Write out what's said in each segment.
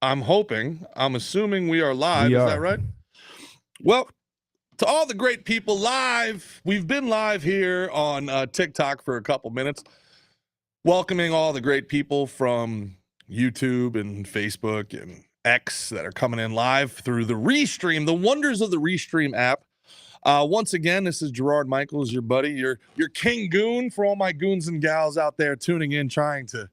I'm assuming we are live. We Is are. that right? Well, to all the great people live, we've been live here on TikTok for a couple minutes, welcoming all the great people from YouTube and Facebook and X that are coming in live through the Restream, the wonders of the Restream app. Once again, this is Gerard Michaels, your buddy, your king goon for all my goons and gals out there tuning in, trying to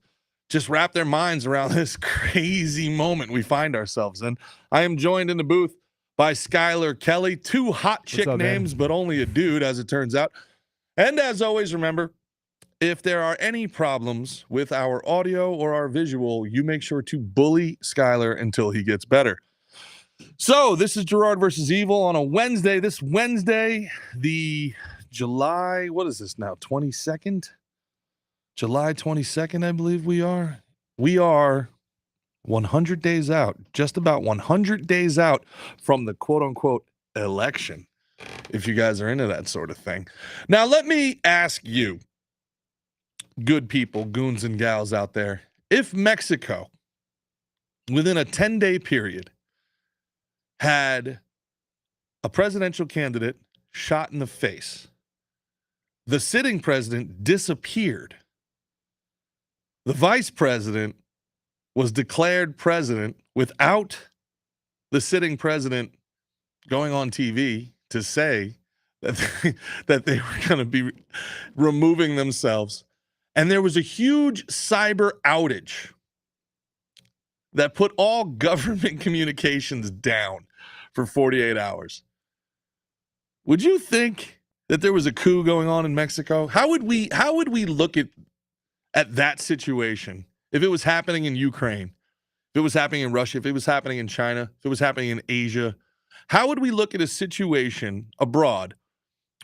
just wrap their minds around this crazy moment we find ourselves in. I am joined in the booth by Skylar Kelly, two hot chick names, but only a dude, as it turns out. And as always, remember, if there are any problems with our audio or our visual, you make sure to bully Skylar until he gets better. So this is Gerard versus Evil on a Wednesday. This Wednesday, the July, what is this now, 22nd? July 22nd, I believe we are. We are 100 days out, just about 100 days out from the quote-unquote election, if you guys are into that sort of thing. Now, let me ask you, good people, goons and gals out there, if Mexico, within a 10-day period, had a presidential candidate shot in the face, the sitting president disappeared, the vice president was declared president without the sitting president going on TV to say that they were going to be removing themselves, and there was a huge cyber outage that put all government communications down for 48 hours. Would you think that there was a coup going on in Mexico? How would we look at that situation if it was happening in Ukraine, if it was happening in Russia, if it was happening in China, if it was happening in Asia? How would we look at a situation abroad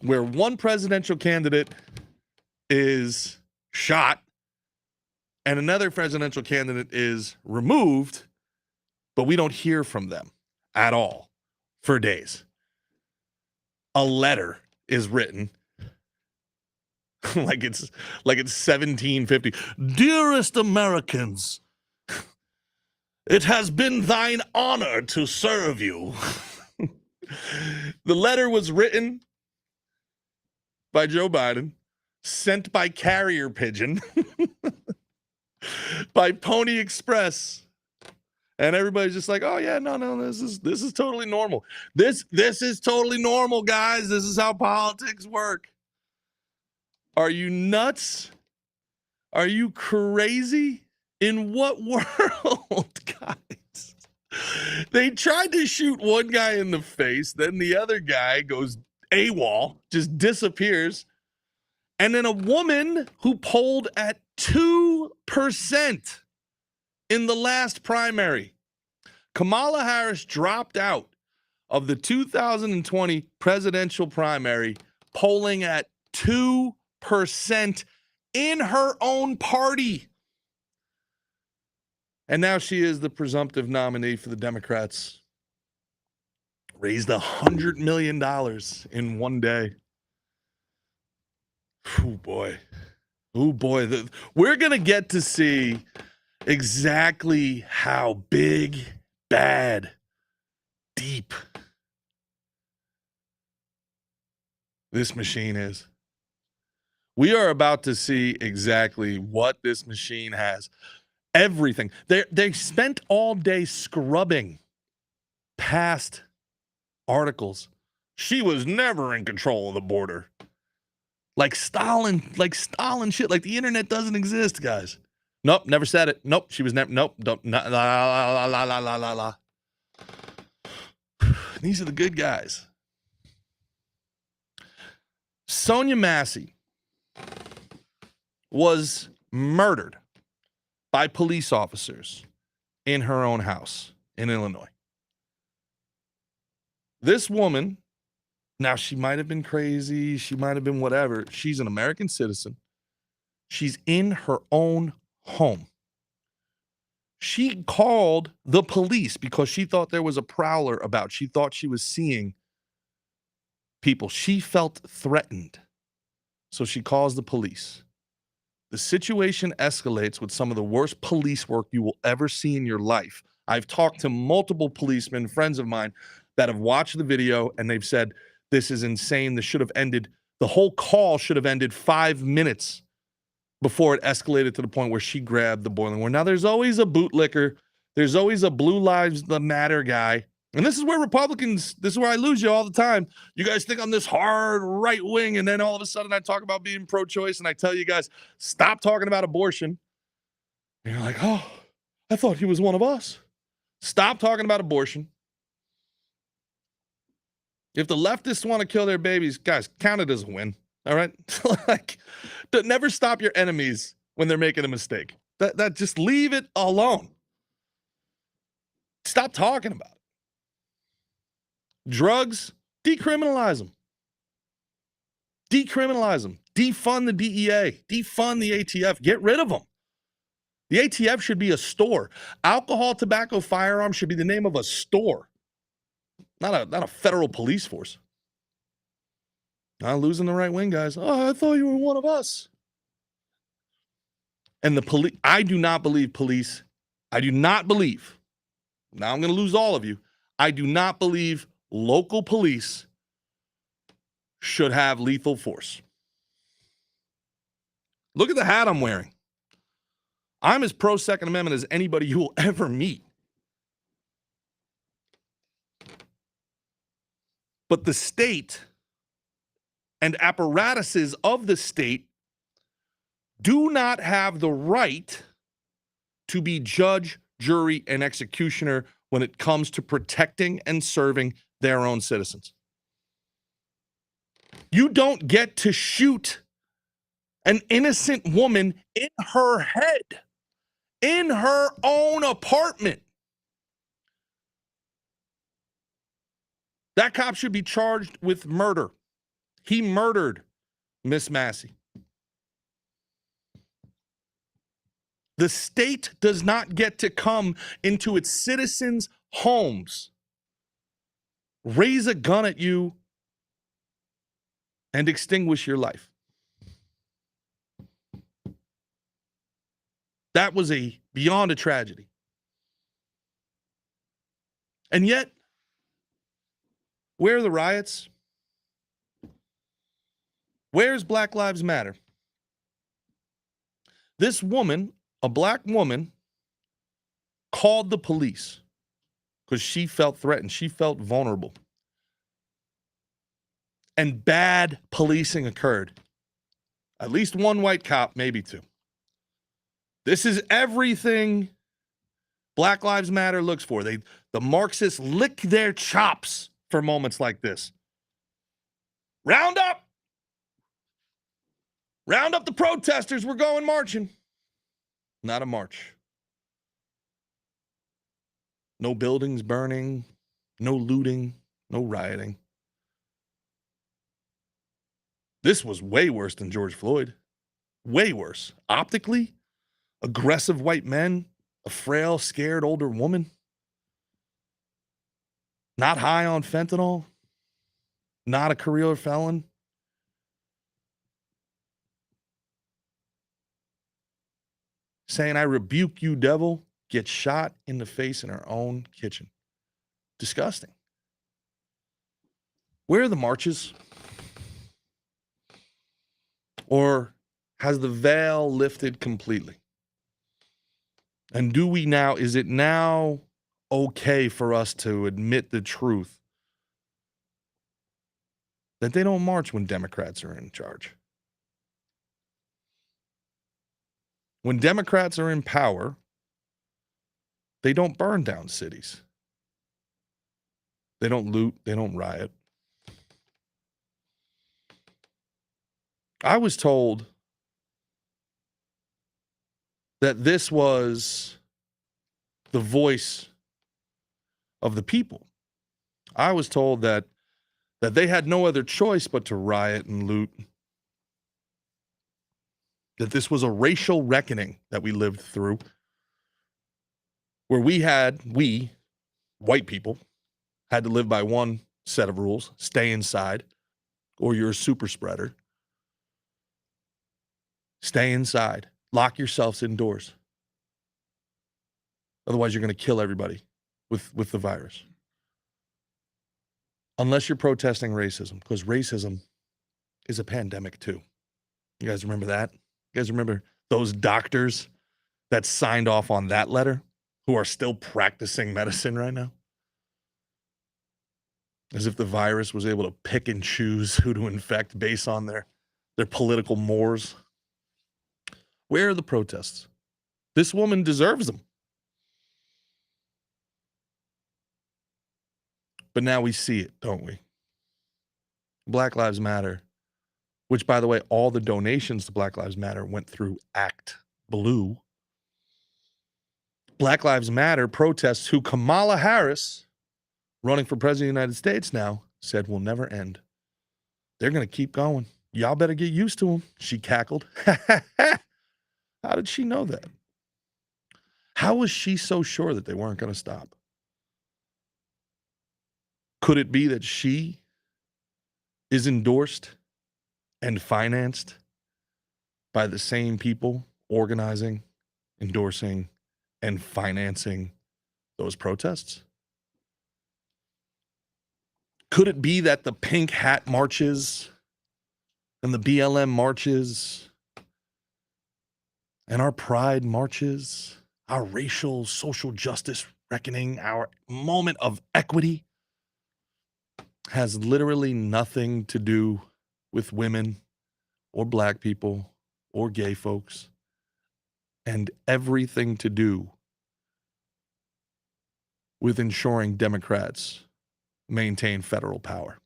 where one presidential candidate is shot and another presidential candidate is removed, but we don't hear from them at all for days? A letter is written like it's 1750. Dearest Americans, it has been thine honor to serve you. The letter was written by Joe Biden, sent by carrier pigeon, by Pony Express. And everybody's just like, oh yeah, no, this is totally normal. This is totally normal, guys. This is how politics work. Are you nuts? Are you crazy? In what world, guys? They tried to shoot one guy in the face, then the other guy goes AWOL, just disappears. And then a woman who polled at 2% in the last primary, Kamala Harris, dropped out of the 2020 presidential primary, polling at 2% in her own party. And now she is the presumptive nominee for the Democrats. Raised $100 million in one day. Oh boy. We're going to get to see exactly how big, bad, deep this machine is. We are about to see exactly what this machine has. Everything. They spent all day scrubbing past articles. She was never in control of the border. Like Stalin shit. Like the internet doesn't exist, guys. Nope, never said it. Nope, she was never. Nope, don't. La la la la la la la. These are the good guys. Sonia Massey was murdered by police officers in her own house in Illinois. This woman, now she might have been crazy, she might have been whatever. She's an American citizen. She's in her own home. She called the police because she thought there was a prowler about. She thought she was seeing people. She felt threatened. So she calls the police. The situation escalates with some of the worst police work you will ever see in your life. I've talked to multiple policemen, friends of mine, that have watched the video and they've said, this is insane. This should have ended. The whole call should have ended 5 minutes before it escalated to the point where she grabbed the boiling water. Now, there's always a bootlicker. There's always a Blue Lives Matter guy. And this is where Republicans, this is where I lose you all the time. You guys think I'm this hard right wing, and then all of a sudden I talk about being pro-choice, and I tell you guys, stop talking about abortion. And you're like, oh, I thought he was one of us. Stop talking about abortion. If the leftists want to kill their babies, guys, count it as a win. All right? Like, never stop your enemies when they're making a mistake. That just leave it alone. Stop talking about it. Drugs, decriminalize them. Decriminalize them. Defund the DEA. Defund the ATF. Get rid of them. The ATF should be a store. Alcohol, tobacco, firearms should be the name of a store. Not a federal police force. Not losing the right wing, guys. Oh, I thought you were one of us. And the police, I do not believe police. I do not believe. Now I'm going to lose all of you. I do not believe local police should have lethal force. Look at the hat I'm wearing. I'm as pro Second Amendment as anybody you will ever meet. But the state and apparatuses of the state do not have the right to be judge, jury, and executioner when it comes to protecting and serving their own citizens. You don't get to shoot an innocent woman in her head, in her own apartment. That cop should be charged with murder. He murdered Miss Massey. The state does not get to come into its citizens' homes, raise a gun at you, and extinguish your life. That was beyond a tragedy. And yet, where are the riots? Where's Black Lives Matter? This woman, a black woman, called the police because she felt threatened. She felt vulnerable. And bad policing occurred. At least one white cop, maybe two. This is everything Black Lives Matter looks for. The Marxists lick their chops for moments like this. Round up! Round up the protesters. We're going marching. Not a march. No buildings burning. No looting. No rioting. This was way worse than George Floyd. Way worse. Optically, aggressive white men, a frail, scared older woman, not high on fentanyl, not a career felon. Saying, I rebuke you, devil, gets shot in the face in her own kitchen. Disgusting. Where are the marches? Or has the veil lifted completely? And is it now okay for us to admit the truth that they don't march when Democrats are in charge? When Democrats are in power, they don't burn down cities. They don't loot. They don't riot. I was told that this was the voice of the people. I was told that they had no other choice but to riot and loot. That this was a racial reckoning that we lived through, where we, white people, had to live by one set of rules: stay inside, or you're a super spreader. Stay inside. Lock yourselves indoors. Otherwise, you're going to kill everybody with the virus. Unless you're protesting racism, because racism is a pandemic too. You guys remember that? You guys remember those doctors that signed off on that letter who are still practicing medicine right now? As if the virus was able to pick and choose who to infect based on their political mores. Where are the protests? This woman deserves them. But now we see it, don't we? Black Lives Matter, which, by the way, all the donations to Black Lives Matter went through Act Blue. Black Lives Matter protests who Kamala Harris, running for president of the United States now, said will never end. They're going to keep going. Y'all better get used to them, she cackled. How did she know that? How was she so sure that they weren't going to stop? Could it be that she is endorsed and financed by the same people organizing, endorsing, and financing those protests? Could it be that the pink hat marches and the BLM marches and our pride marches, our racial social justice reckoning, our moment of equity has literally nothing to do with women or black people or gay folks, and everything to do with ensuring Democrats maintain federal power?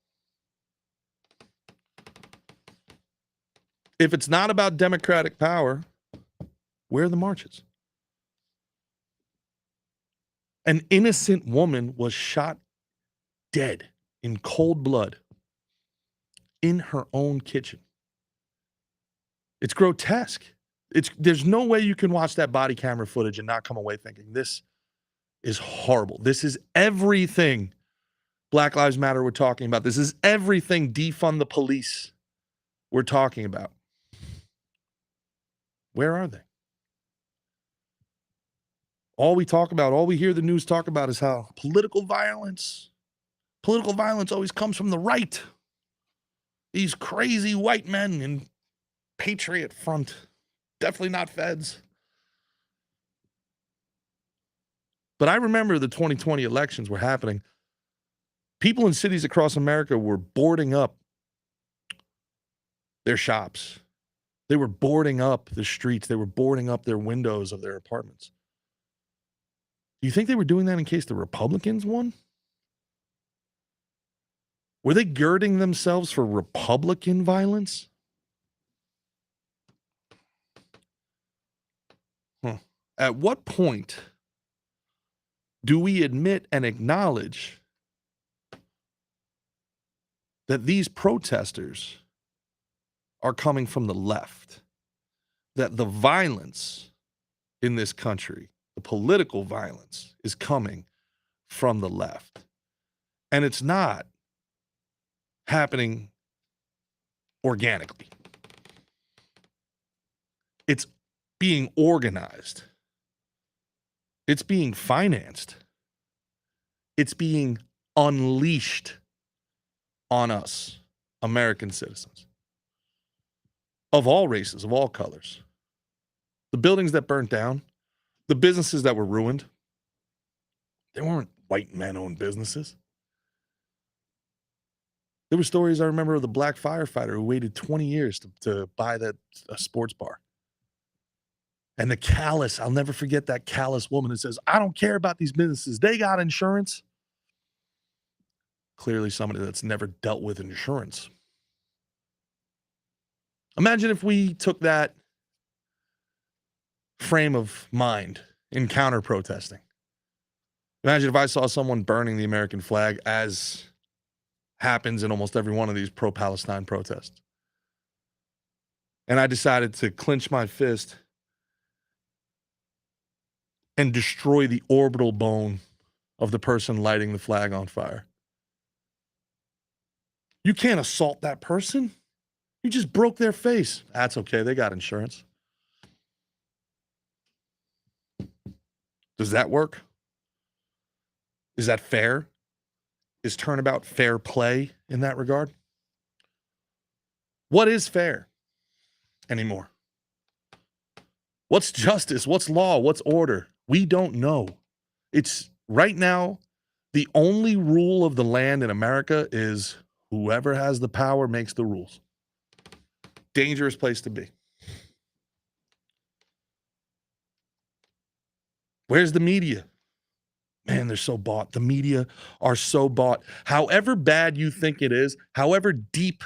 If it's not about Democratic power, where are the marches? An innocent woman was shot dead in cold blood in her own kitchen. It's grotesque. There's no way you can watch that body camera footage and not come away thinking this is horrible. This is everything Black Lives Matter we're talking about. This is everything defund the police we're talking about. Where are they? All we hear the news talk about is how political violence always comes from the right. These crazy white men in Patriot Front, definitely not feds. But I remember the 2020 elections were happening. People in cities across America were boarding up their shops. They were boarding up the streets. They were boarding up their windows of their apartments. Do you think they were doing that in case the Republicans won? Were they girding themselves for Republican violence? At what point do we admit and acknowledge that these protesters are coming from the left? That the violence in this country, the political violence, is coming from the left. And it's not happening organically. It's being organized. It's being financed. It's being unleashed on us, American citizens, of all races, of all colors. The buildings that burnt down, the businesses that were ruined, they weren't white men-owned businesses. There were stories I remember of the black firefighter who waited 20 years to buy a sports bar. And the callous, I'll never forget that callous woman that says, I don't care about these businesses. They got insurance. Clearly somebody that's never dealt with insurance. Imagine if we took that frame of mind in counter-protesting. Imagine if I saw someone burning the American flag, as happens in almost every one of these pro-Palestine protests. And I decided to clench my fist and destroy the orbital bone of the person lighting the flag on fire. You can't assault that person. You just broke their face. That's okay. They got insurance. Does that work? Is that fair? Is turnabout fair play in that regard? What is fair anymore? What's justice? What's law? What's order? We don't know. It's right now, the only rule of the land in America is whoever has the power makes the rules. Dangerous place to be. Where's the media? Man, they're so bought. The media are so bought. However bad you think it is, however deep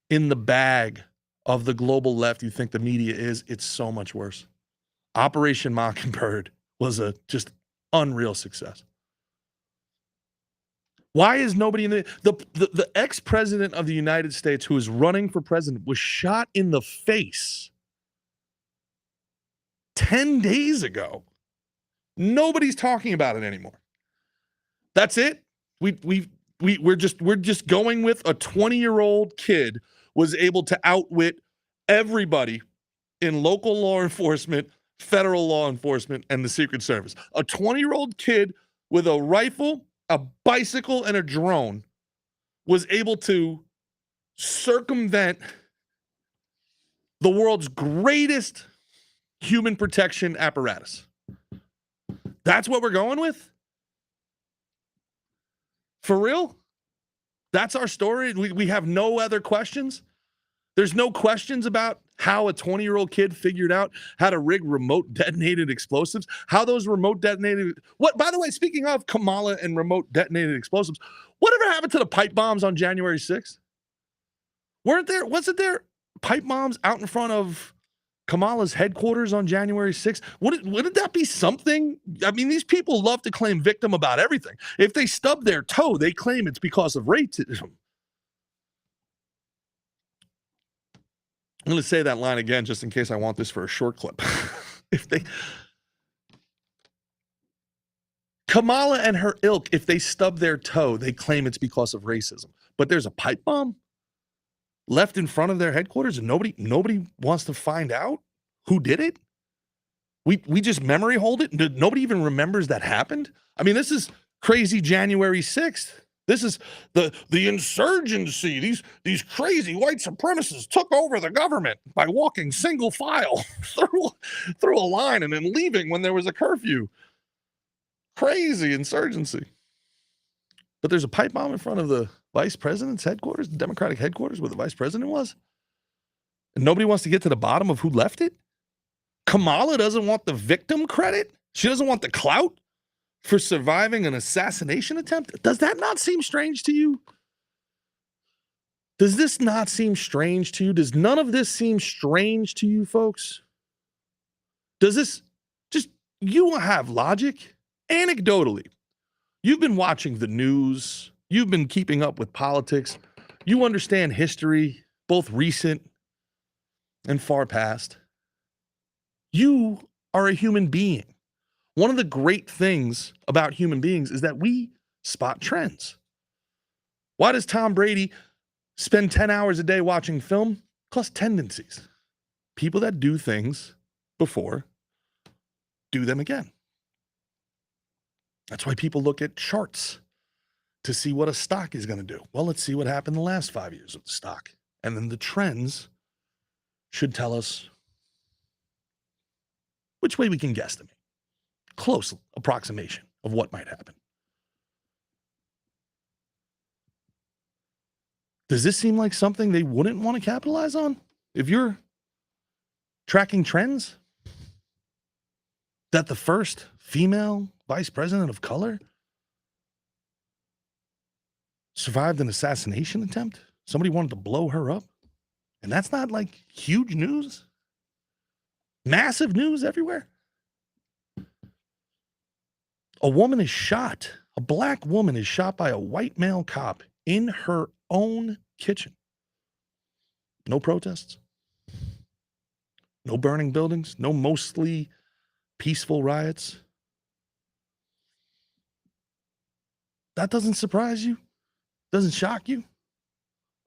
in the bag of the global left you think the media is, it's so much worse. Operation Mockingbird was a just unreal success. Why is nobody in the ex-president of the United States who is running for president was shot in the face 10 days ago? Nobody's talking about it anymore. That's it. We're just going with a 20-year-old kid was able to outwit everybody in local law enforcement, federal law enforcement, and the Secret Service. A 20-year-old kid with a rifle, a bicycle, and a drone was able to circumvent the world's greatest human protection apparatus. That's what we're going with? For real? That's our story? We have no other questions? There's no questions about how a 20-year-old kid figured out how to rig remote detonated explosives, how those remote detonated... What, by the way, speaking of Kamala and remote detonated explosives, whatever happened to the pipe bombs on January 6th? Wasn't there pipe bombs out in front of Kamala's headquarters on January 6th? Wouldn't that be something? I mean, these people love to claim victim about everything. If they stub their toe, they claim it's because of racism. I'm going to say that line again just in case I want this for a short clip. Kamala and her ilk, if they stub their toe, they claim it's because of racism. But there's a pipe bomb left in front of their headquarters and nobody wants to find out who did it? We just memory hold it? Nobody even remembers that happened? I mean, this is crazy January 6th. This is the insurgency. These crazy white supremacists took over the government by walking single file through a line and then leaving when there was a curfew. Crazy insurgency. But there's a pipe bomb in front of the vice president's headquarters, the Democratic headquarters where the vice president was. And nobody wants to get to the bottom of who left it. Kamala doesn't want the victim credit. She doesn't want the clout for surviving an assassination attempt. Does that not seem strange to you? Does this not seem strange to you? Does none of this seem strange to you, folks? Does this just, you have logic? Anecdotally, you've been watching the news. You've been keeping up with politics. You understand history, both recent and far past. You are a human being. One of the great things about human beings is that we spot trends. Why does Tom Brady spend 10 hours a day watching film? Plus tendencies. People that do things before do them again. That's why people look at charts to see what a stock is going to do. Well, let's see what happened the last 5 years of the stock. And then the trends should tell us which way we can guesstimate. Close approximation of what might happen. Does this seem like something they wouldn't want to capitalize on? If you're tracking trends, that the first female vice president of color survived an assassination attempt, somebody wanted to blow her up, and that's not like huge news, massive news everywhere. A woman is shot. A black woman is shot by a white male cop in her own kitchen. No protests. No burning buildings. No mostly peaceful riots. That doesn't surprise you? Doesn't shock you?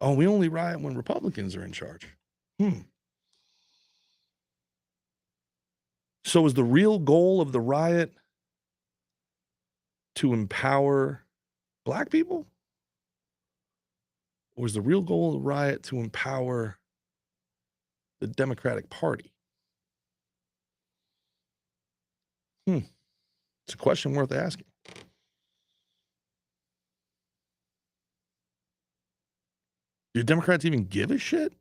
Oh, we only riot when Republicans are in charge. So is the real goal of the riot to empower black people? Or is the real goal of the riot to empower the Democratic Party? It's a question worth asking. Do Democrats even give a shit,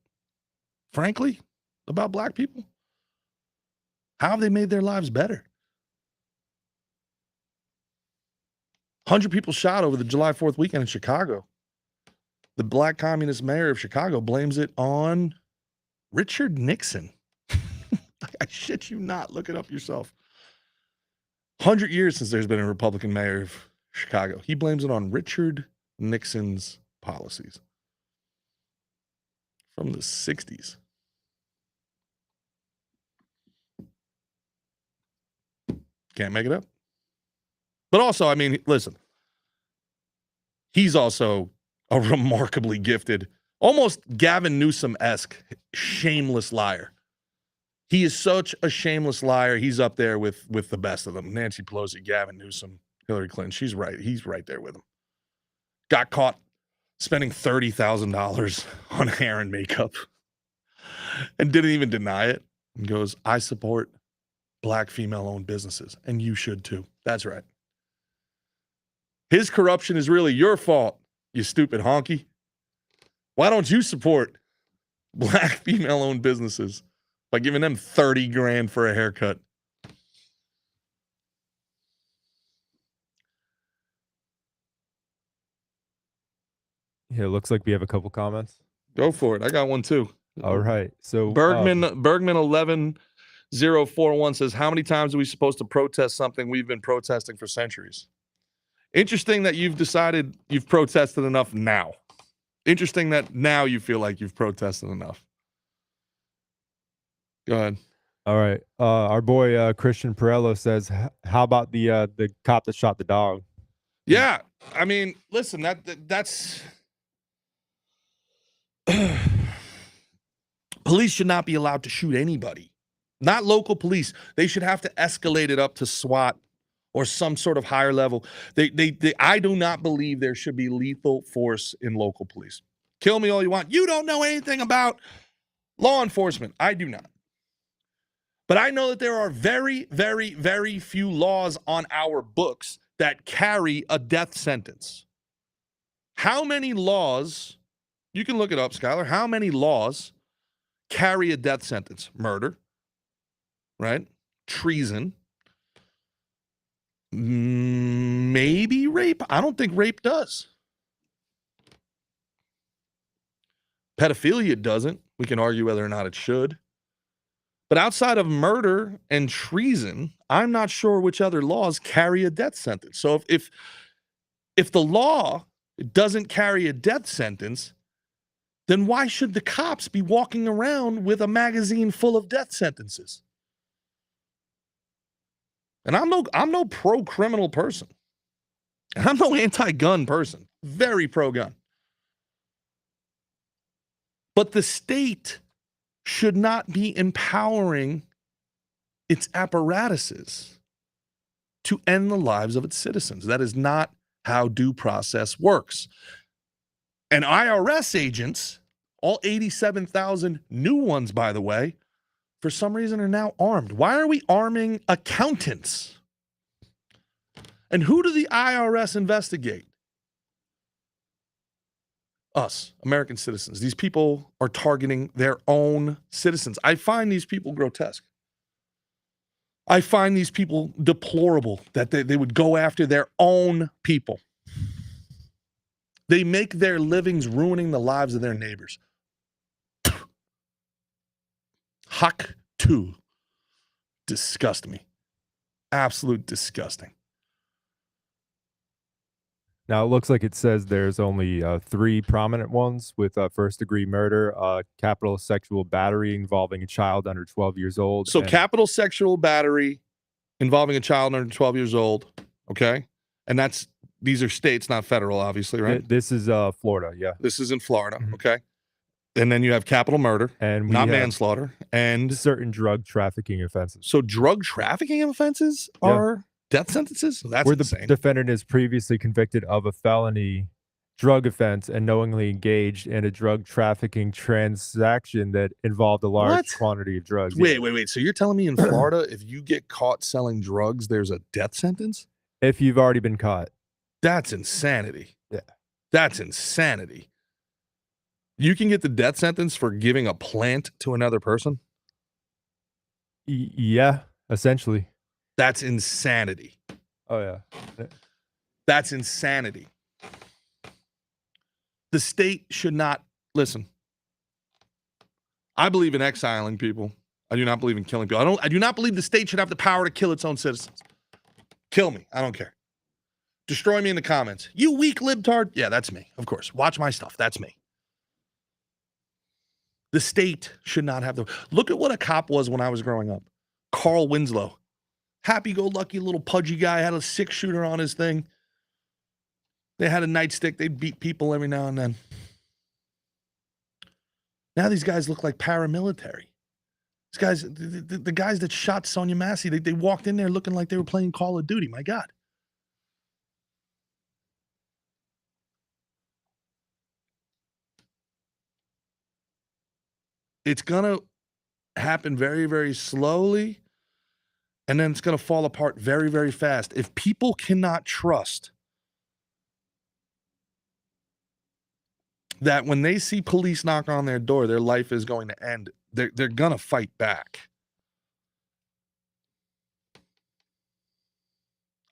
frankly, about black people? How have they made their lives better? 100 people shot over the July 4th weekend in Chicago. The black communist mayor of Chicago blames it on Richard Nixon. I shit you not. Look it up yourself. 100 years since there's been a Republican mayor of Chicago. He blames it on Richard Nixon's policies from the 60s. Can't make it up. But also, I mean, listen, he's also a remarkably gifted, almost Gavin Newsom-esque, shameless liar. He is such a shameless liar. He's up there with the best of them. Nancy Pelosi, Gavin Newsom, Hillary Clinton. She's right. He's right there with him. Got caught spending $30,000 on hair and makeup and didn't even deny it. And goes, I support black female-owned businesses, and you should too. That's right. His corruption is really your fault, you stupid honky. Why don't you support black female-owned businesses by giving them $30,000 for a haircut? Yeah, it looks like we have a couple comments. Go for it. I got one too. All right. So Bergman 11041 says, how many times are we supposed to protest something we've been protesting for centuries? Interesting that you've decided you've protested enough now. Interesting that now you feel like you've protested enough. Go ahead. All right. Our boy Christian Perello says, how about the cop that shot the dog? Yeah. I mean, listen, that's police should not be allowed to shoot anybody. Not local police. They should have to escalate it up to SWAT or some sort of higher level. I do not believe there should be lethal force in local police. Kill me all you want. You don't know anything about law enforcement. I do not. But I know that there are very, very, very few laws on our books that carry a death sentence. How many laws, you can look it up, Skylar, how many laws carry a death sentence? Murder, right? Treason, maybe rape. I don't think rape does. Pedophilia doesn't. We can argue whether or not it should. But outside of murder and treason, I'm not sure which other laws carry a death sentence. So if the law doesn't carry a death sentence, then why should the cops be walking around with a magazine full of death sentences? And I'm no pro-criminal person. And I'm no anti-gun person. Very pro-gun. But the state should not be empowering its apparatuses to end the lives of its citizens. That is not how due process works. And IRS agents, all 87,000 new ones, by the way, for some reason are now armed. Why are we arming accountants? And who do the IRS investigate? Us, American citizens. These people are targeting their own citizens. I find these people grotesque. I find these people deplorable that they would go after their own people. They make their livings ruining the lives of their neighbors. Hawk 2. Disgust me. Absolute disgusting. Now, it looks like it says there's only 3 prominent ones with first-degree murder, capital sexual battery involving a child under 12 years old. So capital sexual battery involving a child under 12 years old, okay? And these are states, not federal, obviously, right? This is Florida, yeah. This is in Florida, okay? And then you have capital murder, and not manslaughter, and certain drug trafficking offenses. So drug trafficking offenses are Death sentences? That's Where the insane. defendant is previously convicted of a felony drug offense and knowingly engaged in a drug trafficking transaction that involved a large What? quantity of drugs. Wait. So you're telling me in Florida, if you get caught selling drugs, there's a death sentence? If you've already been caught. That's insanity. Yeah. That's insanity. You can get the death sentence for giving a plant to another person? Yeah, essentially. That's insanity. Oh, yeah. That's insanity. The state should not listen. I believe in exiling people. I do not believe in killing people. I do not believe the state should have the power to kill its own citizens. Kill me. I don't care. Destroy me in the comments. You weak libtard. Yeah, that's me. Of course. Watch my stuff. That's me. The state should not have the. Look at what a cop was when I was growing up. Carl Winslow. Happy-go-lucky little pudgy guy, had a 6-shooter on his thing. They had a nightstick. They'd beat people every now and then. Now these guys look like paramilitary. These guys, the guys that shot Sonia Massey, they walked in there looking like they were playing Call of Duty. My God. It's going to happen very, very slowly, and then it's going to fall apart very, very fast. If people cannot trust that when they see police knock on their door, their life is going to end, they're going to fight back.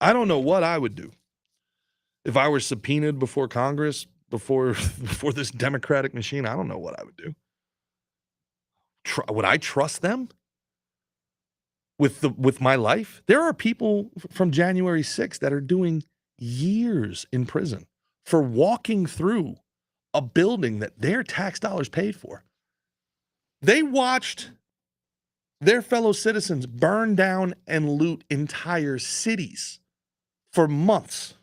I don't know what I would do if I were subpoenaed before Congress, before this Democratic machine. I don't know what I would do. Would I trust them with my life? There are people from January 6th that are doing years in prison for walking through a building that their tax dollars paid for. They watched their fellow citizens burn down and loot entire cities for months.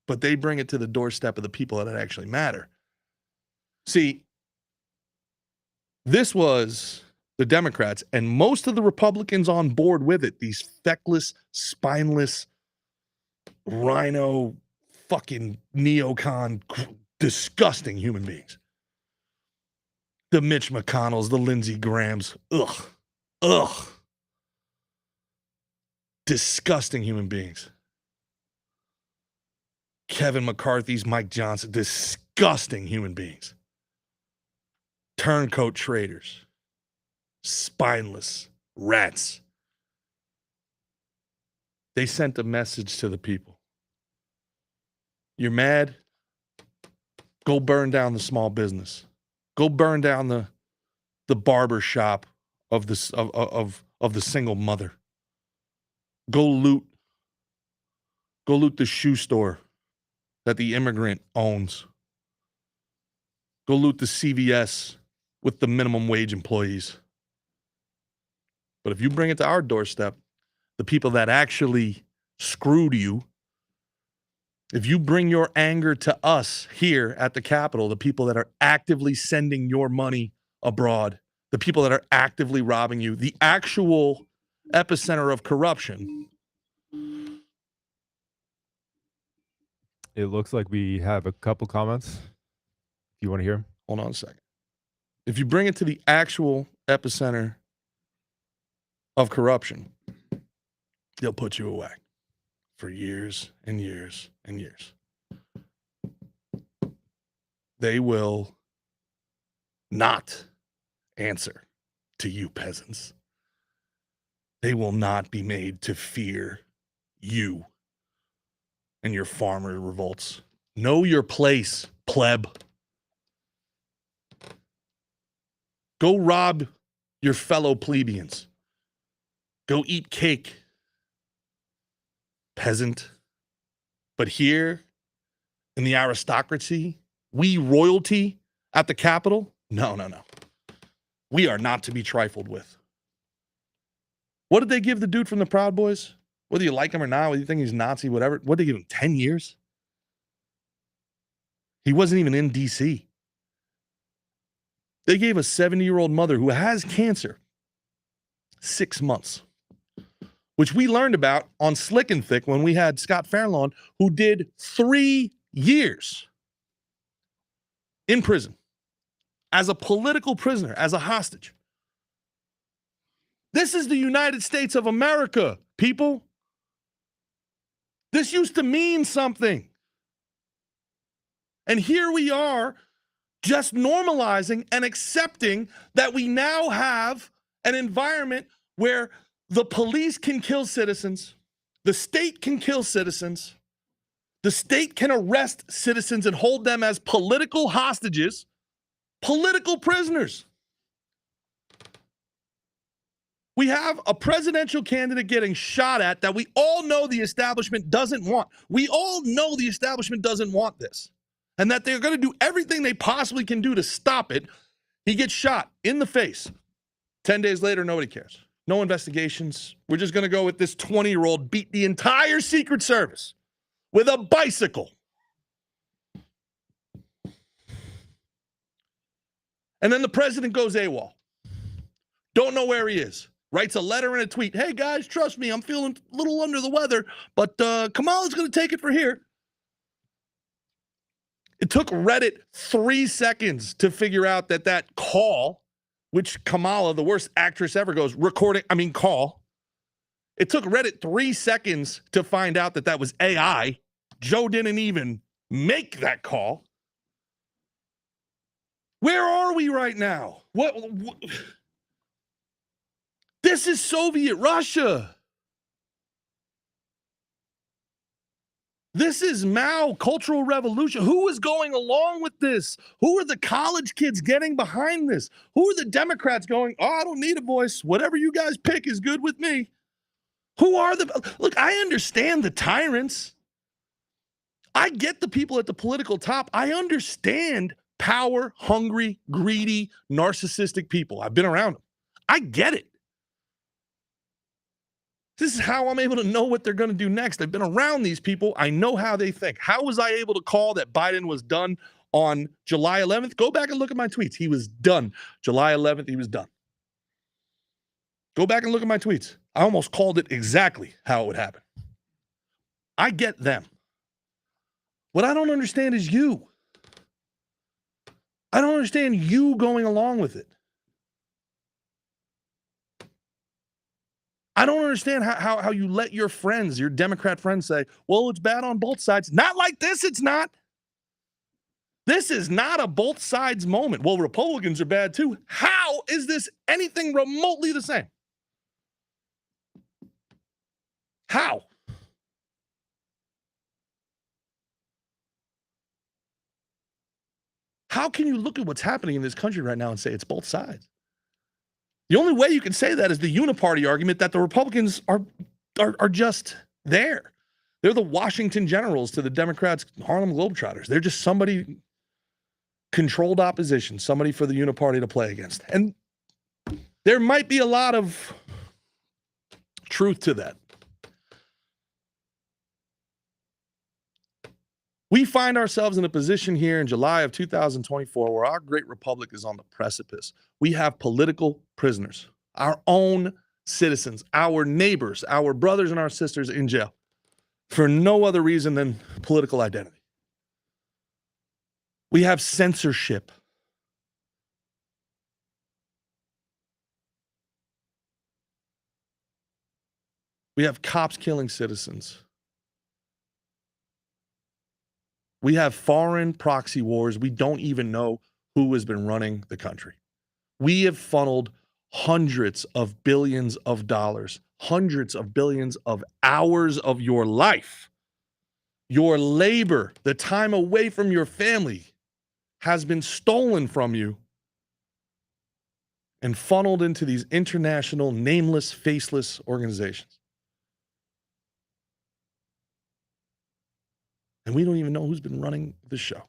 But they bring it to the doorstep of the people that actually matter. See, this was the Democrats and most of the Republicans on board with it, these feckless, spineless, rhino, fucking neocon, disgusting human beings. The Mitch McConnells, the Lindsey Grahams, ugh. Disgusting human beings. Kevin McCarthy's, Mike Johnson, disgusting human beings. Turncoat traitors, spineless rats. They sent a message to the people. You're mad? Go burn down the small business. Go burn down the barber shop of the single mother. Go loot the shoe store that the immigrant owns. Go loot the CVS with the minimum wage employees. But if you bring it to our doorstep, the people that actually screwed you, if you bring your anger to us here at the Capitol, the people that are actively sending your money abroad, the people that are actively robbing you, the actual epicenter of corruption. It looks like we have a couple comments. If you want to hear them. Hold on a second. If you bring it to the actual epicenter of corruption, they'll put you away for years and years and years. They will not answer to you peasants. They will not be made to fear you and your farmer revolts. Know your place, pleb. Go rob your fellow plebeians. Go eat cake, peasant. But here in the aristocracy, we royalty at the Capitol, no. We are not to be trifled with. What did they give the dude from the Proud Boys? Whether you like him or not, whether you think he's Nazi, whatever, what did they give him, 10 years? He wasn't even in D.C. They gave a 70-year-old mother who has cancer 6 months, which we learned about on Slick and Thick when we had Scott Fairlawn, who did 3 years in prison as a political prisoner, as a hostage. This is the United States of America, people. This used to mean something. And here we are just normalizing and accepting that we now have an environment where the police can kill citizens, the state can kill citizens, the state can arrest citizens and hold them as political hostages, political prisoners. We have a presidential candidate getting shot at that we all know the establishment doesn't want. We all know the establishment doesn't want this, and that they're going to do everything they possibly can do to stop it. He gets shot in the face. 10 days later, nobody cares. No investigations. We're just going to go with this 20-year-old beat the entire Secret Service with a bicycle. And then the president goes AWOL. Don't know where he is. Writes a letter and a tweet. Hey, guys, trust me, I'm feeling a little under the weather, but Kamala's going to take it for here. It took Reddit 3 seconds to figure out that call, which Kamala, the worst actress ever, goes call. It took Reddit 3 seconds to find out that was AI. Joe didn't even make that call. Where are we right now? What? This is Soviet Russia. This is Mao, Cultural Revolution. Who is going along with this? Who are the college kids getting behind this? Who are the Democrats going, oh, I don't need a voice. Whatever you guys pick is good with me. Who are look, I understand the tyrants. I get the people at the political top. I understand power, hungry, greedy, narcissistic people. I've been around them. I get it. This is how I'm able to know what they're going to do next. I've been around these people. I know how they think. How was I able to call that Biden was done on July 11th? Go back and look at my tweets. He was done. July 11th, he was done. Go back and look at my tweets. I almost called it exactly how it would happen. I get them. What I don't understand is you. I don't understand you going along with it. I don't understand how you let your friends, your Democrat friends say, well, it's bad on both sides. Not like this, it's not. This is not a both sides moment. Well, Republicans are bad too. How is this anything remotely the same? How? How can you look at what's happening in this country right now and say it's both sides? The only way you can say that is the uniparty argument that the Republicans are just there. They're the Washington Generals to the Democrats' Harlem Globetrotters. They're just somebody controlled opposition, somebody for the uniparty to play against. And there might be a lot of truth to that. We find ourselves in a position here in July of 2024 where our great republic is on the precipice. We have political prisoners, our own citizens, our neighbors, our brothers and our sisters in jail for no other reason than political identity. We have censorship. We have cops killing citizens. We have foreign proxy wars. We don't even know who has been running the country. We have funneled hundreds of billions of dollars, hundreds of billions of hours of your life, your labor, the time away from your family has been stolen from you and funneled into these international, nameless, faceless organizations. And we don't even know who's been running the show.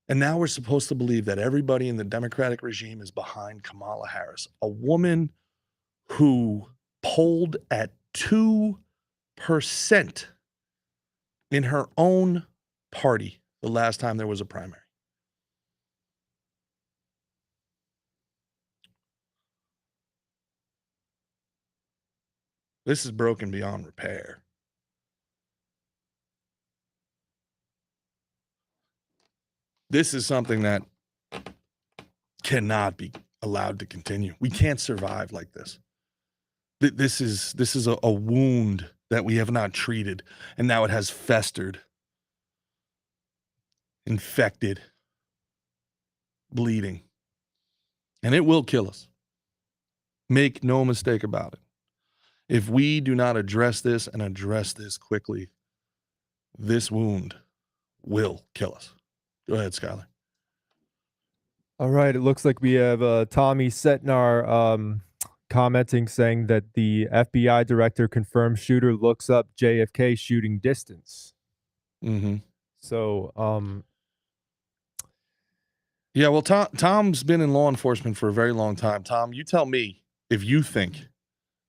And now we're supposed to believe that everybody in the Democratic regime is behind Kamala Harris, a woman who polled at 2% in her own party the last time there was a primary. This is broken beyond repair. This is something that cannot be allowed to continue. We can't survive like this. This is a wound that we have not treated, and now it has festered, infected, bleeding, and it will kill us. Make no mistake about it. If we do not address this and address this quickly, this wound will kill us. Go ahead, Skylar. All right. It looks like we have Tommy Setnar commenting, saying that the FBI director confirmed shooter looks up JFK shooting distance. Mm-hmm. So, yeah, well, Tom's been in law enforcement for a very long time. Tom, you tell me if you think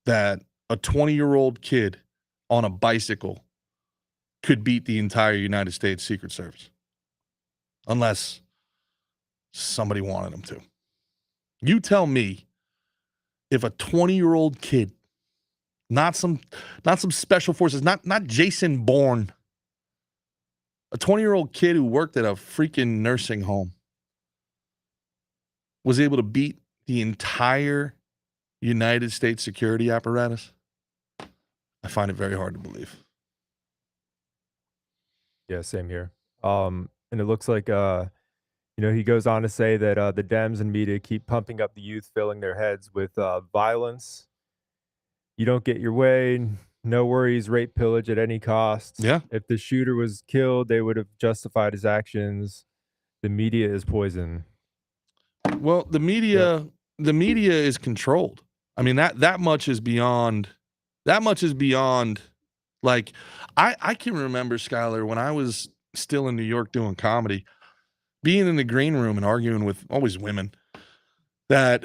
that a 20-year-old kid on a bicycle could beat the entire United States Secret Service. Unless somebody wanted him to. You tell me if a 20-year-old kid, not some special forces, not Jason Bourne, a 20-year-old kid who worked at a freaking nursing home was able to beat the entire United States security apparatus. I find it very hard to believe. yeah, same here. And it looks like, he goes on to say that the Dems and media keep pumping up the youth, filling their heads with violence. You don't get your way, no worries, rape, pillage at any cost. Yeah. If the shooter was killed, they would have justified his actions. The media is poison. Well, the media is controlled. I mean, that much is beyond. Like, I can remember, Skylar, when I was still in New York doing comedy, being in the green room and arguing with always women that,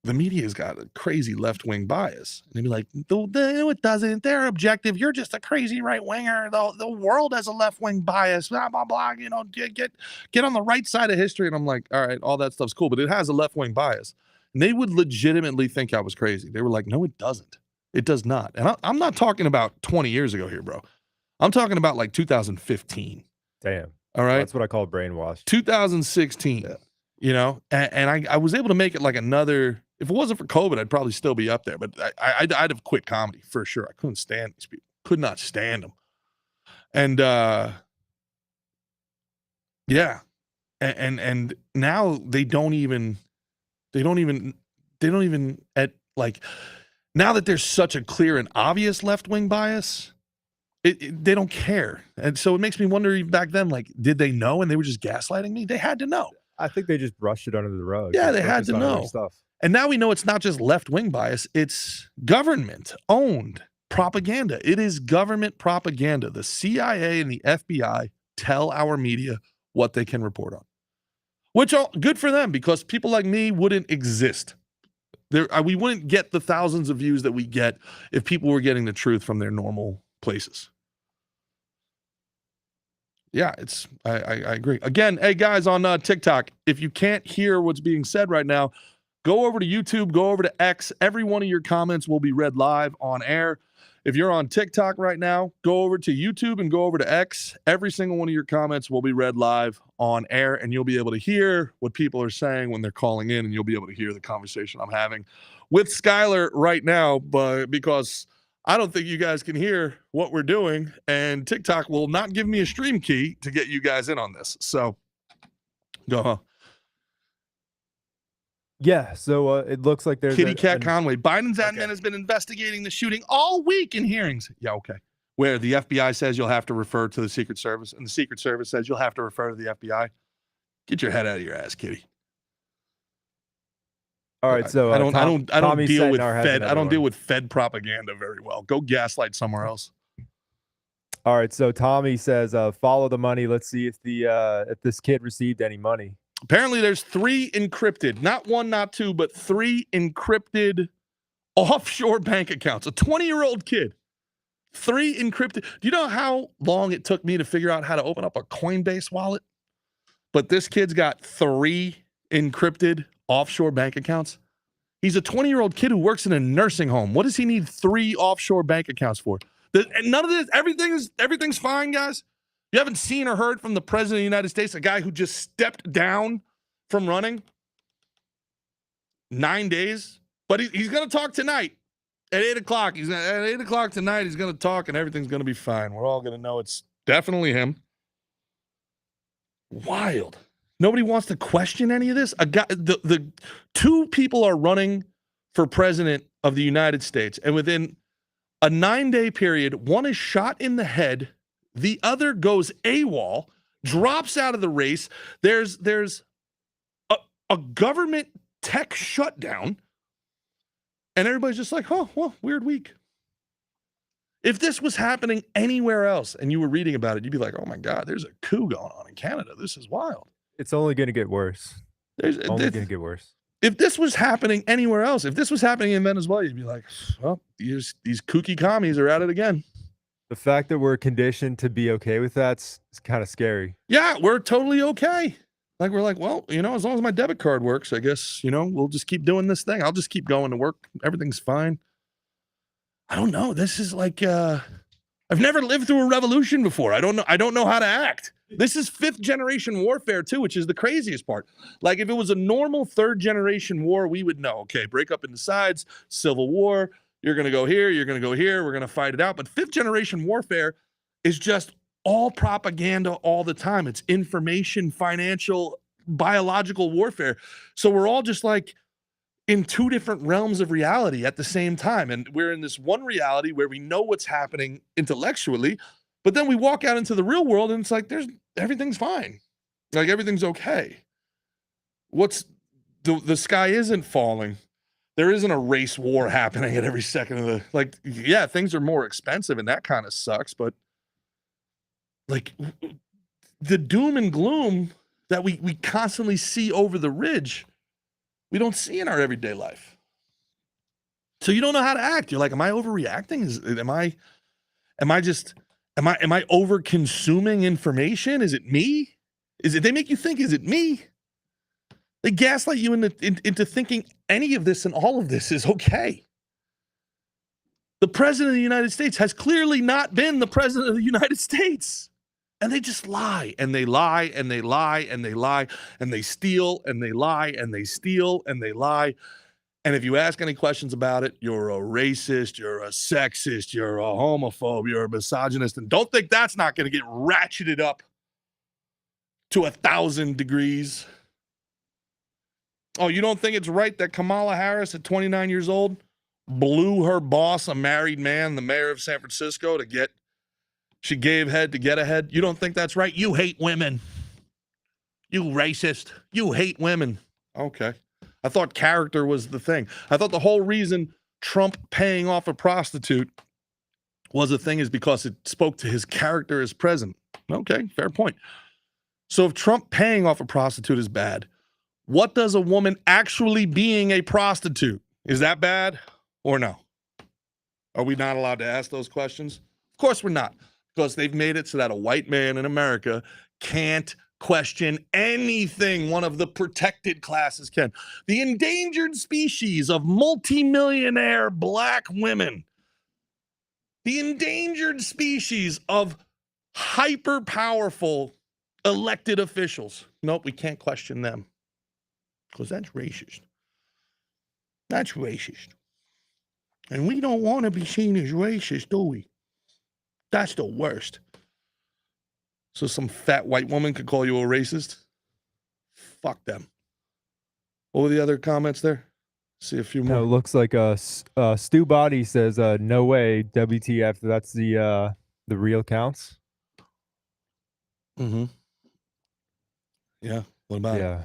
the media's got a crazy left-wing bias. And they'd be like, no, it doesn't. They're objective. You're just a crazy right-winger. The world has a left-wing bias, blah, blah, blah. Get on the right side of history. And I'm like, all right, all that stuff's cool, but it has a left-wing bias. And they would legitimately think I was crazy. They were like, no, it doesn't. It does not. And I'm not talking about 20 years ago here, bro. I'm talking about like 2015. Damn. All right. That's what I call brainwash. 2016. Yeah. And I was able to make it like another. If it wasn't for COVID, I'd probably still be up there. But I'd have quit comedy for sure. I couldn't stand these people. Could not stand them. And yeah. And now they don't even at like, now that there's such a clear and obvious left-wing bias, they don't care. And so it makes me wonder, even back then, like, did they know and they were just gaslighting me? They had to know. I think they just brushed it under the rug. Yeah, they had to know. Stuff. And now we know it's not just left-wing bias, it's government-owned propaganda. It is government propaganda. The CIA and the FBI tell our media what they can report on. Which, good for them, because people like me wouldn't exist. We wouldn't get the thousands of views that we get if people were getting the truth from their normal places. Yeah, I agree. Again, hey guys on TikTok, if you can't hear what's being said right now, go over to YouTube, go over to X. Every one of your comments will be read live on air. If you're on TikTok right now, go over to YouTube and go over to X. Every single one of your comments will be read live on air, and you'll be able to hear what people are saying when they're calling in, and you'll be able to hear the conversation I'm having with Skylar right now, but because I don't think you guys can hear what we're doing, and TikTok will not give me a stream key to get you guys in on this. So go on. Yeah, so it looks like there's Kitty Cat Conway. Biden's admin has been investigating the shooting all week in hearings. Yeah, okay. Where the FBI says you'll have to refer to the Secret Service, and the Secret Service says you'll have to refer to the FBI. Get your head out of your ass, Kitty. All right, so I don't deal with Fed. I don't deal with Fed propaganda very well. Go gaslight somewhere else. All right, so Tommy says, follow the money. Let's see if this kid received any money. Apparently, there's 3 encrypted, not 1, not 2, but 3 encrypted offshore bank accounts. A 20-year-old kid, 3 encrypted. Do you know how long it took me to figure out how to open up a Coinbase wallet? But this kid's got 3 encrypted offshore bank accounts. He's a 20-year-old kid who works in a nursing home. What does he need 3 offshore bank accounts for? And none of this, everything's fine, guys. You haven't seen or heard from the president of the United States, a guy who just stepped down from running 9 days. But he's going to talk tonight at 8 o'clock. At 8 o'clock tonight, he's going to talk and everything's going to be fine. We're all going to know it's definitely him. Wild. Nobody wants to question any of this. The 2 people are running for president of the United States, and within a 9-day period, one is shot in the head, the other goes AWOL, drops out of the race. There's a government tech shutdown, and everybody's just like, oh, well, weird week. If this was happening anywhere else and you were reading about it, you'd be like, oh my God, there's a coup going on in Canada. This is wild. It's only going to get worse. It's only going to get worse. If this was happening anywhere else, if this was happening in Venezuela, you'd be like, well, these kooky commies are at it again. The fact that we're conditioned to be okay with that's kind of scary. Yeah, we're totally okay. Like, we're like, well, as long as my debit card works, I guess, we'll just keep doing this thing. I'll just keep going to work. Everything's fine. I don't know. This is like, I've never lived through a revolution before. I don't know how to act. This is 5th generation warfare too, which is the craziest part. Like, if it was a normal 3rd generation war, we would know, okay, break up into sides, civil war, you're going to go here, you're going to go here, we're going to fight it out. But 5th generation warfare is just all propaganda all the time. It's information, financial, biological warfare. So we're all just like in 2 different realms of reality at the same time. And we're in this one reality where we know what's happening intellectually, but then we walk out into the real world and it's like, everything's fine. Like, everything's okay. The sky isn't falling. There isn't a race war happening at every second of the, like, yeah, things are more expensive and that kind of sucks, but like, the doom and gloom that we constantly see over the ridge, we don't see in our everyday life. So you don't know how to act. You're like, am I overreacting? Am I over consuming information? Is it me? They make you think, is it me? They gaslight you into thinking any of this and all of this is okay. The president of the United States has clearly not been the president of the United States. And they just lie, and they lie, and they lie, and they lie, and they steal, and they lie, and they steal, and they lie. And if you ask any questions about it, you're a racist, you're a sexist, you're a homophobe, you're a misogynist, and don't think that's not going to get ratcheted up to 1,000 degrees. Oh, you don't think it's right that Kamala Harris at 29 years old blew her boss, a married man, the mayor of San Francisco, she gave head to get ahead? You don't think that's right? You hate women. You racist. You hate women. Okay. I thought character was the thing. I thought the whole reason Trump paying off a prostitute was a thing is because it spoke to his character as president. Okay, fair point. So if Trump paying off a prostitute is bad, what does a woman actually being a prostitute? Is that bad or no? Are we not allowed to ask those questions? Of course we're not, because they've made it so that a white man in America can't question anything one of the protected classes can. The endangered species of multimillionaire black women. The endangered species of hyper-powerful elected officials. Nope, we can't question them, because that's racist. That's racist. And we don't want to be seen as racist, do we? That's the worst. So some fat white woman could call you a racist? Fuck them. What were the other comments there? See a few more. No, it looks like Stu Body says, no way, WTF, that's the real counts. Mm-hmm. Yeah, what about it? Yeah.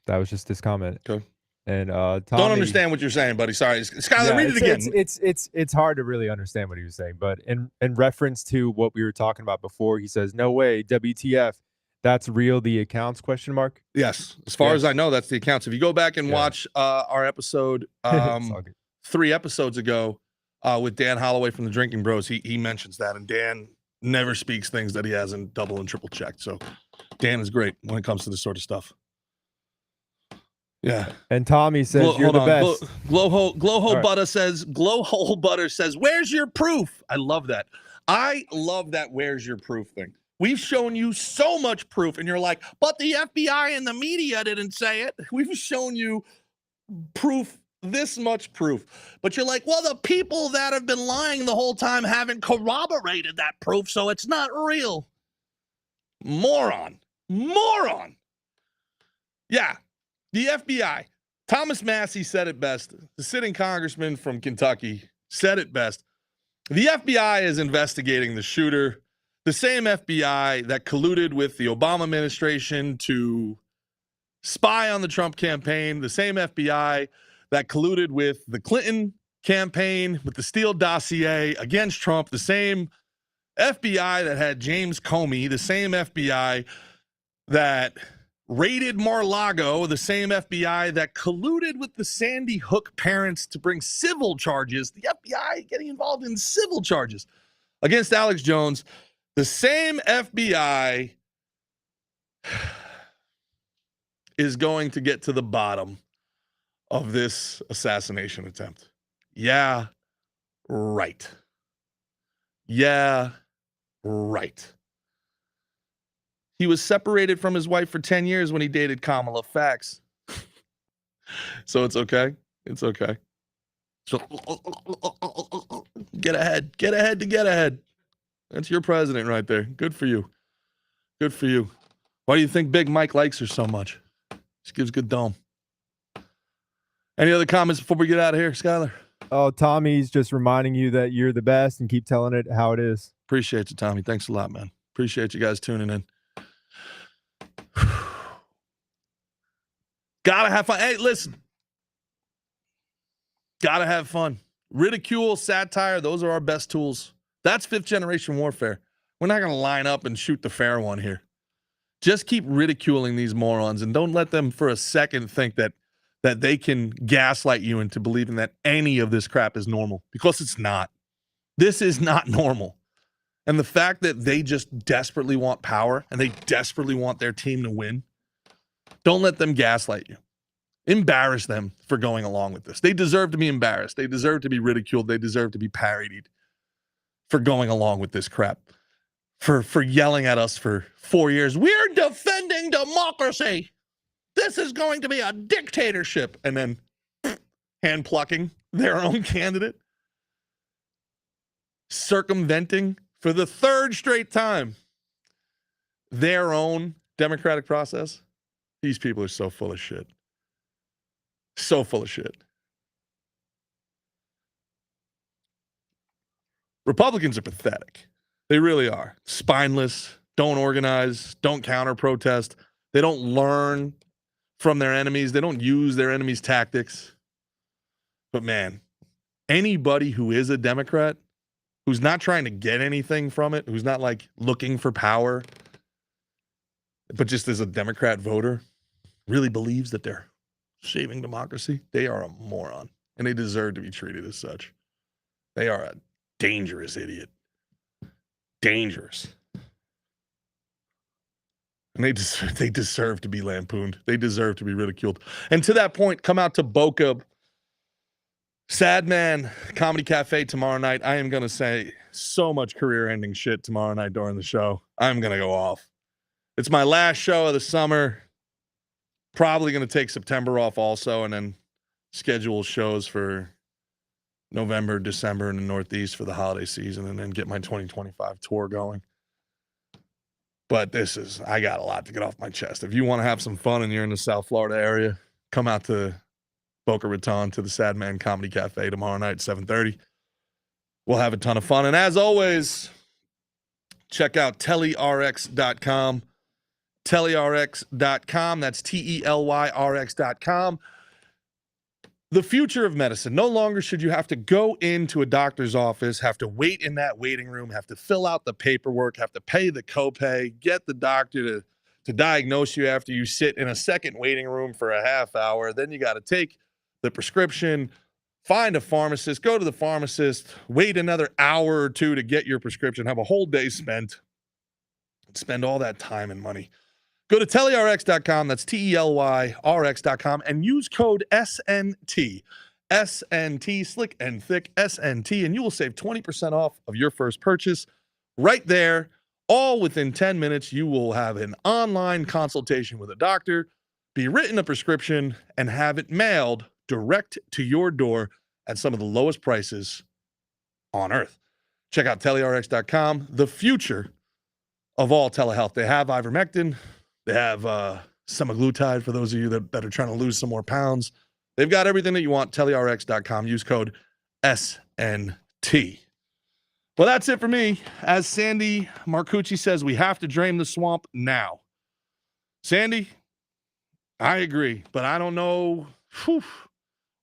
That was just his comment. Okay. And Tommy, don't understand what you're saying, buddy. Sorry. Skylar, read it again. It's hard to really understand what he was saying, but in reference to what we were talking about before, he says, no way, WTF, that's real, the accounts, question mark? Yes. As far as I know, that's the accounts. If you go back and watch our episode 3 episodes ago with Dan Holloway from the Drinking Bros, he mentions that, and Dan never speaks things that he hasn't double and triple checked. So Dan is great when it comes to this sort of stuff. Yeah. And Tommy says you're Hold the on. best. Glowhole All right. Butter says, where's your proof? I love that. I love that where's your proof thing. We've shown you so much proof, and you're like, but the FBI and the media didn't say it. We've shown you proof, this much proof. But you're like, well, the people that have been lying the whole time haven't corroborated that proof, so it's not real. Moron. Yeah, the FBI. Thomas Massey said it best. The sitting congressman from Kentucky said it best. The FBI is investigating the shooter, the same FBI that colluded with the Obama administration to spy on the Trump campaign, the same FBI that colluded with the Clinton campaign, with the Steele dossier against Trump, the same FBI that had James Comey, the same FBI that raided Mar-a-Lago, the same FBI that colluded with the Sandy Hook parents to bring civil charges, the FBI getting involved in civil charges against Alex Jones, the same FBI is going to get to the bottom of this assassination attempt. Yeah, right. Yeah, right. He was separated from his wife for 10 years when he dated Kamala. Facts. So it's okay. It's okay. So get ahead. Get ahead to get ahead. That's your president right there. Good for you. Good for you. Why do you think Big Mike likes her so much? She gives good dome. Any other comments before we get out of here, Skyler? Oh, Tommy's just reminding you that you're the best and keep telling it how it is. Appreciate you, Tommy. Thanks a lot, man. Appreciate you guys tuning in. Gotta have fun. Hey, listen. Gotta have fun. Ridicule, satire, those are our best tools. That's fifth generation warfare. We're not going to line up and shoot the fair one here. Just keep ridiculing these morons and don't let them for a second think that they can gaslight you into believing that any of this crap is normal, because it's not. This is not normal. And the fact that they just desperately want power and they desperately want their team to win, don't let them gaslight you. Embarrass them for going along with this. They deserve to be embarrassed. They deserve to be ridiculed. They deserve to be parodied for going along with this crap, for yelling at us for 4 years. We're defending democracy. This is going to be a dictatorship. And then hand plucking their own candidate, circumventing for the third straight time their own democratic process. These people are so full of shit. So full of shit. Republicans are pathetic. They really are. Spineless, don't organize, don't counter protest. They don't learn from their enemies. They don't use their enemies' tactics. But man, anybody who is a Democrat, who's not trying to get anything from it, who's not like looking for power, but just as a Democrat voter, really believes that they're saving democracy, they are a moron. And they deserve to be treated as such. They are a dangerous idiot. Dangerous. And they deserve to be lampooned. They deserve to be ridiculed. And to that point, come out to Boca Sad Man Comedy Cafe tomorrow night. I am going to say so much career-ending shit tomorrow night during the show. I'm going to go off. It's my last show of the summer. Probably going to take September off also, and then schedule shows for November, December in the Northeast for the holiday season, and then get my 2025 tour going. But I got a lot to get off my chest. If you want to have some fun and you're in the South Florida area, come out to Boca Raton to the Sad Man Comedy Cafe tomorrow night at 7:30. We'll have a ton of fun. And as always, check out telyrx.com. telyrx.com. That's TELYRX.com. The future of medicine. No longer should you have to go into a doctor's office, have to wait in that waiting room, have to fill out the paperwork, have to pay the copay, get the doctor to diagnose you after you sit in a second waiting room for a half hour. Then you got to take the prescription, find a pharmacist, go to the pharmacist, wait another hour or two to get your prescription, have a whole day spent, spend all that time and money Go to telyrx.com. That's TELYRX.com and use code SNT. SNT, slick and thick, SNT, and you will save 20% off of your first purchase right there. All within 10 minutes, you will have an online consultation with a doctor, be written a prescription, and have it mailed direct to your door at some of the lowest prices on earth. Check out telyrx.com, the future of all telehealth. They have ivermectin. They have semaglutide for those of you that are trying to lose some more pounds. They've got everything that you want. telyrx.com. Use code SNT. Well, that's it for me. As Sandy Marcucci says, we have to drain the swamp now. Sandy, I agree, but I don't know.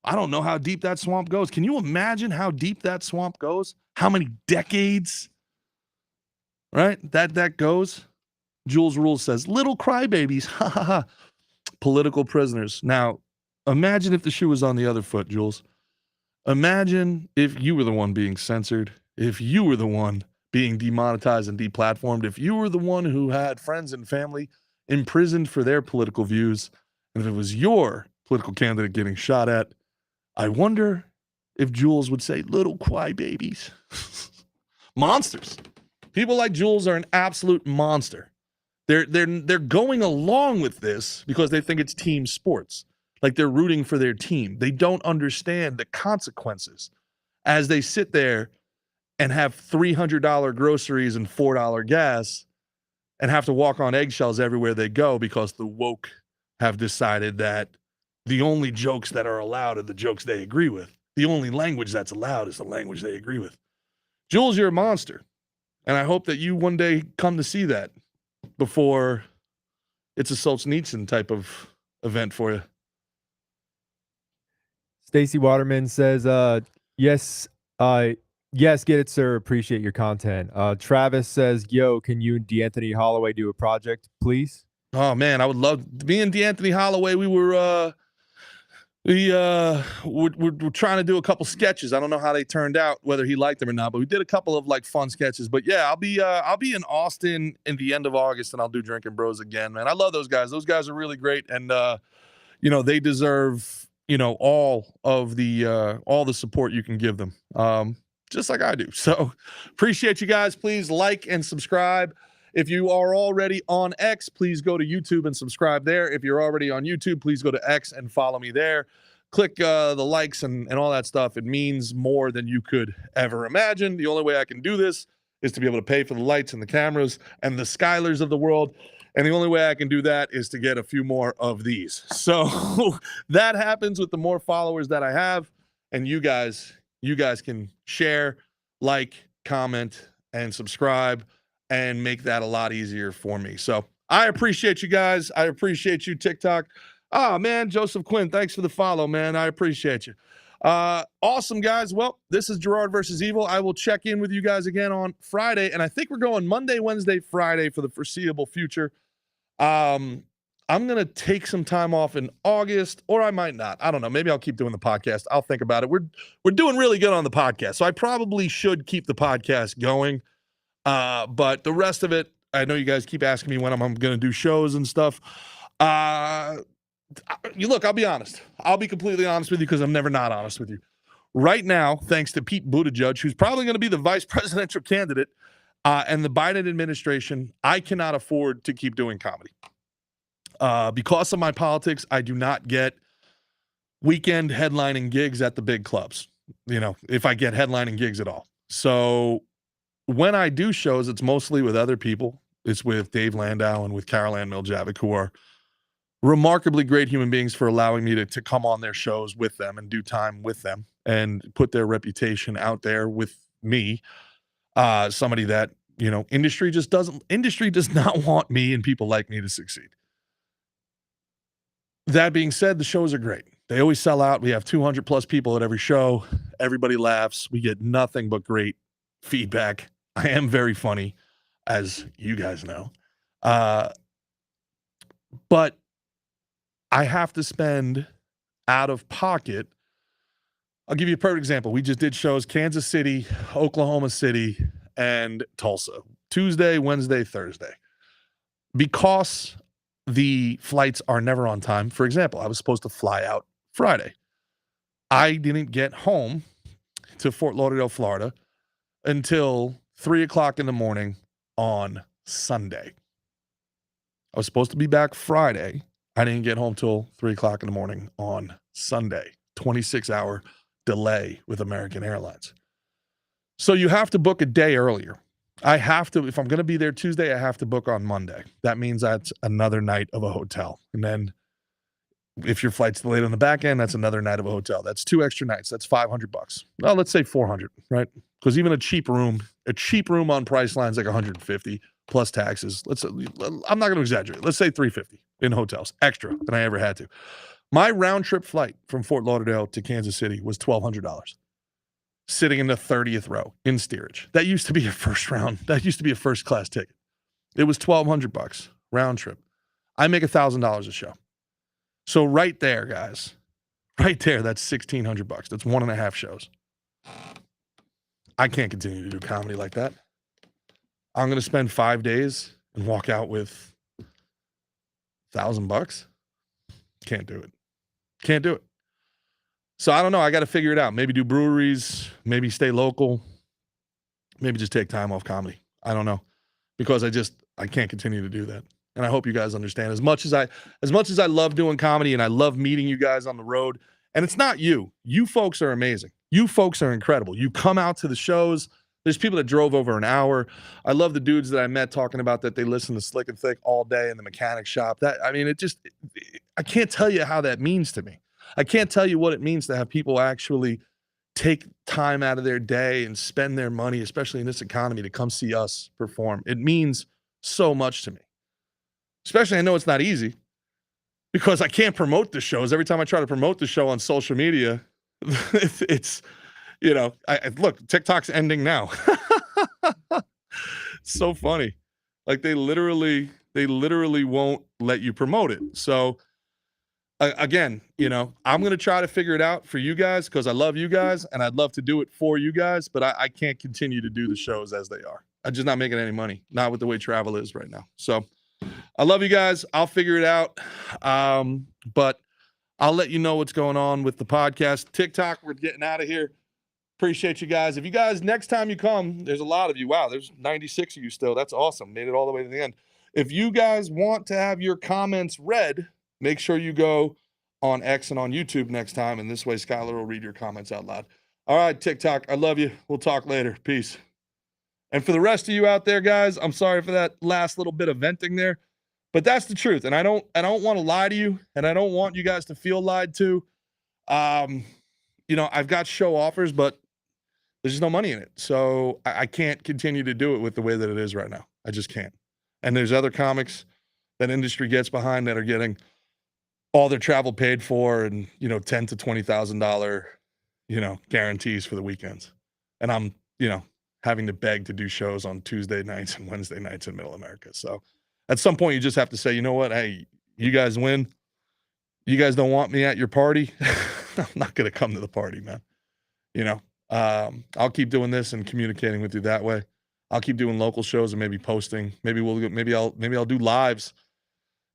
I don't know how deep that swamp goes. Can you imagine how deep that swamp goes? How many decades, right? That goes. Jules Rules says, little crybabies. Ha ha ha. Political prisoners. Now, imagine if the shoe was on the other foot, Jules. Imagine if you were the one being censored, if you were the one being demonetized and deplatformed, if you were the one who had friends and family imprisoned for their political views, and if it was your political candidate getting shot at. I wonder if Jules would say, little crybabies. Monsters. People like Jules are an absolute monster. They're going along with this because they think it's team sports. Like they're rooting for their team. They don't understand the consequences as they sit there and have $300 groceries and $4 gas and have to walk on eggshells everywhere they go because the woke have decided that the only jokes that are allowed are the jokes they agree with. The only language that's allowed is the language they agree with. Jules, you're a monster. And I hope that you one day come to see that before it's a Solzhenitsyn type of event for you. Stacy Waterman says, yes, yes, get it, sir. Appreciate your content. Travis says, yo, can you and D'Anthony Holloway do a project, please? Oh, man, I would love me and D'Anthony Holloway. We're trying to do a couple sketches. I don't know how they turned out, whether he liked them or not, but we did a couple of like fun sketches. But yeah, I'll be in Austin in the end of August, and I'll do Drinking Bros again, man. I love those guys. Those guys are really great, and they deserve all the support you can give them, just like I do. So appreciate you guys. Please like and subscribe. If you are already on X, please go to YouTube and subscribe there. If you're already on YouTube, please go to X and follow me there. Click the likes and all that stuff. It means more than you could ever imagine. The only way I can do this is to be able to pay for the lights and the cameras and the Skylers of the world. And the only way I can do that is to get a few more of these. So that happens with the more followers that I have. And you guys can share, like, comment, and subscribe, and make that a lot easier for me. So I appreciate you guys. I appreciate you, TikTok. Oh, man, Joseph Quinn, thanks for the follow, man. I appreciate you. Awesome, guys. Well, this is Gerard versus Evil. I will check in with you guys again on Friday, and I think we're going Monday, Wednesday, Friday for the foreseeable future. I'm going to take some time off in August, or I might not. I don't know. Maybe I'll keep doing the podcast. I'll think about it. We're doing really good on the podcast, so I probably should keep the podcast going. But the rest of it, I know you guys keep asking me when I'm going to do shows and stuff. Look, I'll be honest. I'll be completely honest with you because I'm never not honest with you. Right now, thanks to Pete Buttigieg, who's probably going to be the vice presidential candidate, and the Biden administration, I cannot afford to keep doing comedy. Because of my politics, I do not get weekend headlining gigs at the big clubs, if I get headlining gigs at all. So when I do shows, it's mostly with other people. It's with Dave Landau and with Carol Ann Miljevic, who are remarkably great human beings for allowing me to come on their shows with them and do time with them and put their reputation out there with me. Somebody that, industry does not want me and people like me to succeed. That being said, the shows are great. They always sell out. We have 200 plus people at every show. Everybody laughs. We get nothing but great feedback. I am very funny, as you guys know. But I have to spend out of pocket. I'll give you a perfect example. We just did shows Kansas City, Oklahoma City, and Tulsa. Tuesday, Wednesday, Thursday. Because the flights are never on time. For example, I was supposed to fly out Friday. I didn't get home to Fort Lauderdale, Florida until 3 o'clock in the morning on Sunday. I was supposed to be back Friday. I didn't get home till 3 o'clock in the morning on Sunday. 26-hour delay with American Airlines. So you have to book a day earlier. I have to, if I'm going to be there Tuesday, I have to book on Monday. That means that's another night of a hotel. And then if your flight's delayed on the back end, that's another night of a hotel. That's 2 extra nights. That's $500. Well, let's say 400, right? Because even a cheap room on Priceline is like 150 plus taxes. I'm not going to exaggerate. Let's say 350 in hotels, extra than I ever had to. My round trip flight from Fort Lauderdale to Kansas City was $1,200. Sitting in the 30th row in steerage. That used to be a first class ticket. It was $1,200 round trip. I make $1,000 a show. So right there, guys, right there, that's $1,600. That's 1.5 shows. I can't continue to do comedy like that. I'm going to spend 5 days and walk out with $1,000. Can't do it. Can't do it. So I don't know. I got to figure it out. Maybe do breweries, maybe stay local, maybe just take time off comedy. I don't know, because I can't continue to do that. And I hope you guys understand. As much as I love doing comedy and I love meeting you guys on the road, and it's not you. You folks are amazing. You folks are incredible. You come out to the shows. There's people that drove over an hour. I love the dudes that I met talking about that they listen to Slick and Thick all day in the mechanic shop. I can't tell you how that means to me. I can't tell you what it means to have people actually take time out of their day and spend their money, especially in this economy, to come see us perform. It means so much to me. Especially, I know it's not easy because I can't promote the shows. Every time I try to promote the show on social media, it's look, TikTok's ending now. So funny. Like they literally won't let you promote it. So again, I'm going to try to figure it out for you guys because I love you guys and I'd love to do it for you guys, but I can't continue to do the shows as they are. I'm just not making any money, not with the way travel is right now. So I love you guys. I'll figure it out. But I'll let you know what's going on with the podcast. TikTok, we're getting out of here. Appreciate you guys. If you guys, next time you come, there's a lot of you. Wow, there's 96 of you still. That's awesome. Made it all the way to the end. If you guys want to have your comments read, make sure you go on X and on YouTube next time, and this way Skylar will read your comments out loud. All right, TikTok, I love you. We'll talk later. Peace. And for the rest of you out there, guys, I'm sorry for that last little bit of venting there, but that's the truth. And I don't want to lie to you, and I don't want you guys to feel lied to. I've got show offers, but there's just no money in it. So I can't continue to do it with the way that it is right now. I just can't. And there's other comics that industry gets behind that are getting all their travel paid for and, $10,000 to $20,000, guarantees for the weekends. And I'm, having to beg to do shows on Tuesday nights and Wednesday nights in middle America. So at some point you just have to say, you know what? Hey, you guys win. You guys don't want me at your party. I'm not going to come to the party, man. I'll keep doing this and communicating with you that way. I'll keep doing local shows and maybe posting. Maybe I'll do lives,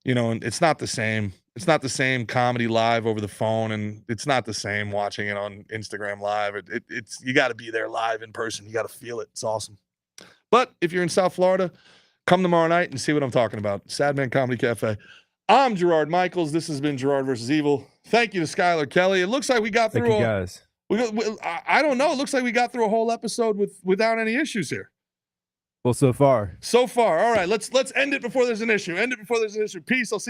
and it's not the same. It's not the same comedy live over the phone, and it's not the same watching it on Instagram live. It's you got to be there live in person. You got to feel it. It's awesome. But if you're in South Florida, come tomorrow night and see what I'm talking about. Sad Man Comedy Cafe. I'm Gerard Michaels. This has been Gerard versus Evil. Thank you to Skylar Kelly. It looks like we got through. Thank you guys. I don't know. It looks like we got through a whole episode without any issues here. Well, so far. All right. Let's end it before there's an issue. Peace. I'll see you.